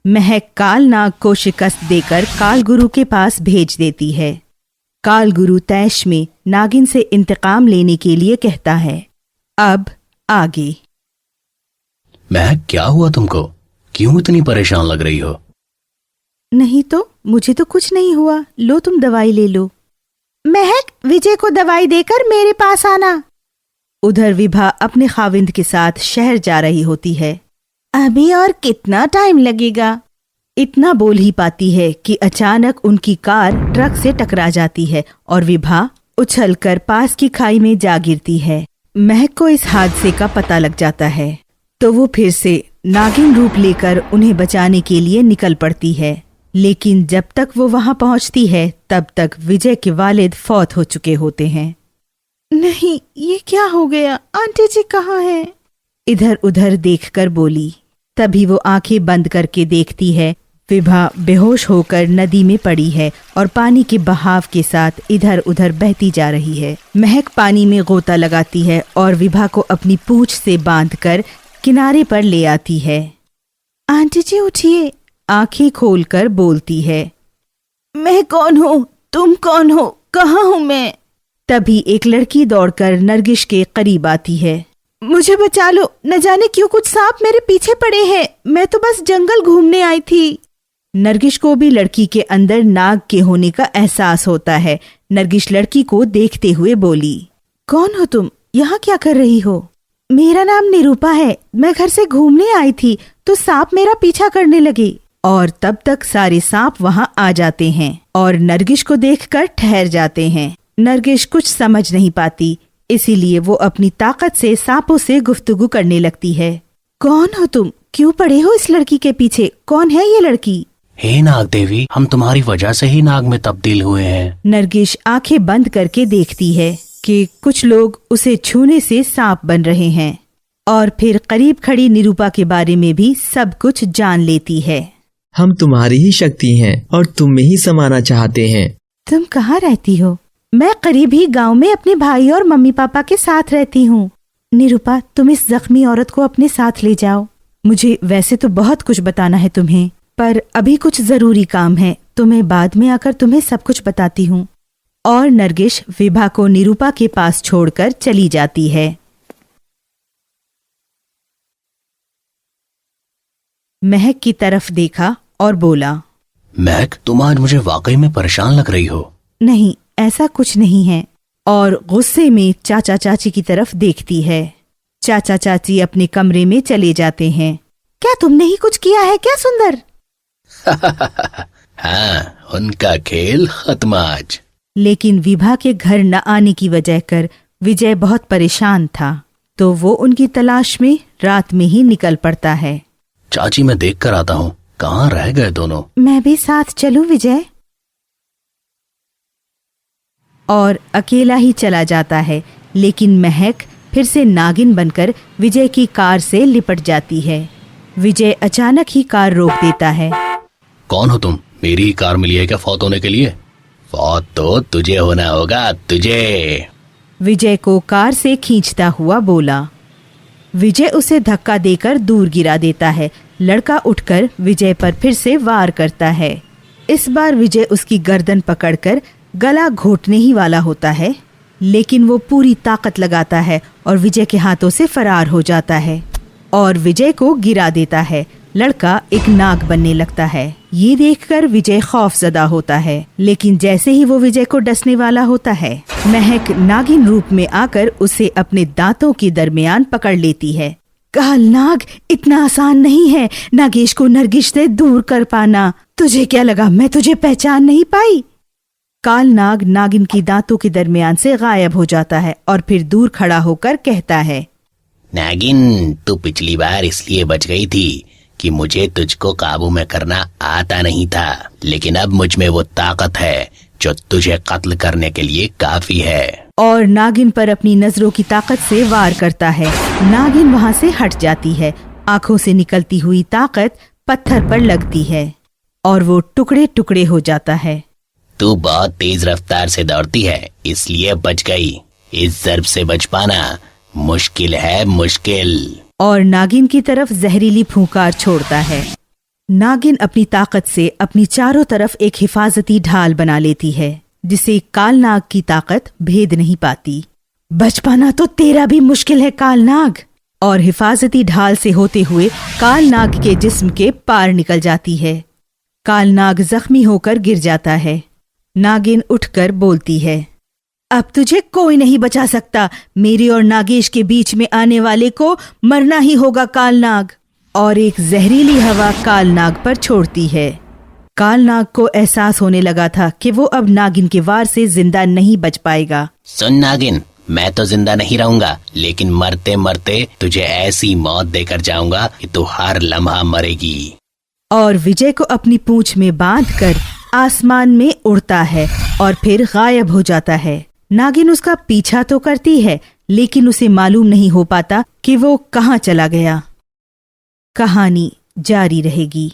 महक काल नाग को शिकस्त देकर काल गुरु के पास भेज देती है। काल गुरु तैश में नागिन से इंतकाम लेने के लिए कहता है। अब आगे। महक, क्या हुआ तुमको? क्यों इतनी परेशान लग रही हो? नहीं तो, मुझे तो कुछ नहीं हुआ। लो तुम दवाई ले लो। महक, विजय को दवाई देकर मेरे पास आना। उधर विभा अपने खाविंद के साथ शहर जा रही होती है। अभी और कितना टाइम लगेगा? इतना बोल ही पाती है कि अचानक उनकी कार ट्रक से टकरा जाती है और विभा उछलकर पास की खाई में जा गिरती है। महक को इस हादसे का पता लग जाता है तो वो फिर से नागिन रूप लेकर उन्हें बचाने के लिए निकल पड़ती है। लेकिन जब तक वो वहां पहुंचती है तब तक विजय के वालिद फौत हो चुके होते हैं। नहीं, ये क्या हो गया? आंटी जी कहाँ हैं? इधर उधर देखकर बोली। तभी वो आंखें बंद करके देखती है विभा बेहोश होकर नदी में पड़ी है और पानी के बहाव के साथ इधर उधर बहती जा रही है। महक पानी में गोता लगाती है और विभा को अपनी पूंछ से बांधकर किनारे पर ले आती है। आंटी जी उठिए, आंखें खोलकर बोलती है। मैं कौन हूँ? तुम कौन हो? कहाँ हूँ मैं? तभी एक लड़की दौड़कर नरगिस के करीब आती है। मुझे बचा लो, न जाने क्यों कुछ सांप मेरे पीछे पड़े हैं। मैं तो बस जंगल घूमने आई थी। नरगिस को भी लड़की के अंदर नाग के होने का एहसास होता है। नरगिस लड़की को देखते हुए बोली, कौन हो तुम? यहाँ क्या कर रही हो? मेरा नाम निरूपा है। मैं घर से घूमने आई थी तो सांप मेरा पीछा करने लगे और तब तक सारे सांप वहाँ आ जाते हैं और नरगिस को देखकर ठहर जाते हैं। नरगिस कुछ समझ नहीं पाती, इसीलिए वो अपनी ताकत से सांपों से गुफ्तगू करने लगती है। कौन हो तुम? क्यों पड़े हो इस लड़की के पीछे? कौन है ये लड़की? हे नाग देवी, हम तुम्हारी वजह से ही नाग में तब्दील हुए हैं। नरगिस आंखें बंद करके देखती है कि कुछ लोग उसे छूने से सांप बन रहे हैं और फिर करीब खड़ी निरूपा के बारे में भी सब कुछ जान लेती है। हम तुम्हारी ही शक्ति हैं और तुम में ही समाना चाहते हैं। तुम कहाँ रहती हो? मैं करीब ही गांव में अपने भाई और मम्मी पापा के साथ रहती हूँ। निरूपा, तुम इस जख्मी औरत को अपने साथ ले जाओ। मुझे वैसे तो बहुत कुछ बताना है तुम्हें, पर अभी कुछ जरूरी काम है तो मैं बाद में आकर तुम्हें सब कुछ बताती हूँ। और नरगिस विभा को निरूपा के पास छोड़कर चली जाती है। महक की तरफ देखा और बोला, महक, तुम आज मुझे वाकई में परेशान लग रही हो। नहीं, ऐसा कुछ नहीं है। और गुस्से में चाचा चाची की तरफ देखती है। चाचा चाची अपने कमरे में चले जाते हैं। क्या तुमने ही कुछ किया है क्या सुंदर? हाँ, उनका खेल खत्म आज। लेकिन विभा के घर न आने की वजह कर विजय बहुत परेशान था तो वो उनकी तलाश में रात में ही निकल पड़ता है। चाची, मैं देख कर आता हूँ, कहाँ रह गए दोनों? मैं भी साथ चलूं विजय? और अकेला ही चला जाता है। लेकिन महक फिर से नागिन बनकर विजय की कार से लिपट जाती है। विजय अचानक ही कार रोक देता है। कौन हो तुम? मेरी ही कार मिली है क्या फौत होने के लिए? फौत तो तुझे होना होगा, तुझे। विजय को कार से खींचता हुआ बोला। विजय उसे धक्का देकर दूर गिरा देता है। लड़का उठकर विजय पर फिर से वार करता है। इस बार विजय उसकी गर्दन पकड़कर गला घोटने ही वाला होता है, लेकिन वो पूरी ताकत लगाता है और विजय के हाथों से फरार हो जाता है और विजय को गिरा देता है। लड़का एक नाग बनने लगता है। ये देखकर विजय खौफजदा होता है, लेकिन जैसे ही वो विजय को डसने वाला होता है, महक नागिन रूप में आकर उसे अपने दांतों के दरमियान पकड़ लेती है। काल नाग, इतना आसान नहीं है नागेश को नरगिस से दूर कर पाना। तुझे क्या लगा मैं तुझे पहचान नहीं पाई? काल नाग नागिन की दांतों के दरमियान से गायब हो जाता है और फिर दूर खड़ा होकर कहता है, नागिन, तू पिछली बार इसलिए बच गई थी कि मुझे तुझको काबू में करना आता नहीं था, लेकिन अब मुझ में वो ताकत है जो तुझे कत्ल करने के लिए काफी है। और नागिन पर अपनी नजरों की ताकत से वार करता है। नागिन वहाँ से हट जाती है। आंखों से निकलती हुई ताकत पत्थर पर लगती है और वो टुकड़े टुकड़े हो जाता है। तू बहुत तेज रफ्तार से दौड़ती है, इसलिए बच गई। इस ज़र्ब से बच पाना मुश्किल है, मुश्किल। और नागिन की तरफ जहरीली फूंकार छोड़ता है। नागिन अपनी ताकत से अपनी चारों तरफ एक हिफाजती ढाल बना लेती है, जिसे कालनाग की ताकत भेद नहीं पाती। बच पाना तो तेरा भी मुश्किल है कालनाग। और हिफाजती ढाल से होते हुए कालनाग के जिस्म के पार निकल जाती है। कालनाग जख्मी होकर गिर जाता है। नागिन उठकर बोलती है, अब तुझे कोई नहीं बचा सकता। मेरे और नागेश के बीच में आने वाले को मरना ही होगा कालनाग। और एक जहरीली हवा कालनाग पर छोड़ती है। कालनाग को एहसास होने लगा था कि वो अब नागिन के वार से जिंदा नहीं बच पाएगा। सुन नागिन, मैं तो जिंदा नहीं रहूंगा, लेकिन मरते मरते तुझे ऐसी मौत देकर जाऊंगा कि तू हर लम्हा मरेगी। और विजय को अपनी पूंछ में बांधकर आसमान में उड़ता है और फिर गायब हो जाता है। नागिन उसका पीछा तो करती है, लेकिन उसे मालूम नहीं हो पाता कि वो कहाँ चला गया। कहानी जारी रहेगी।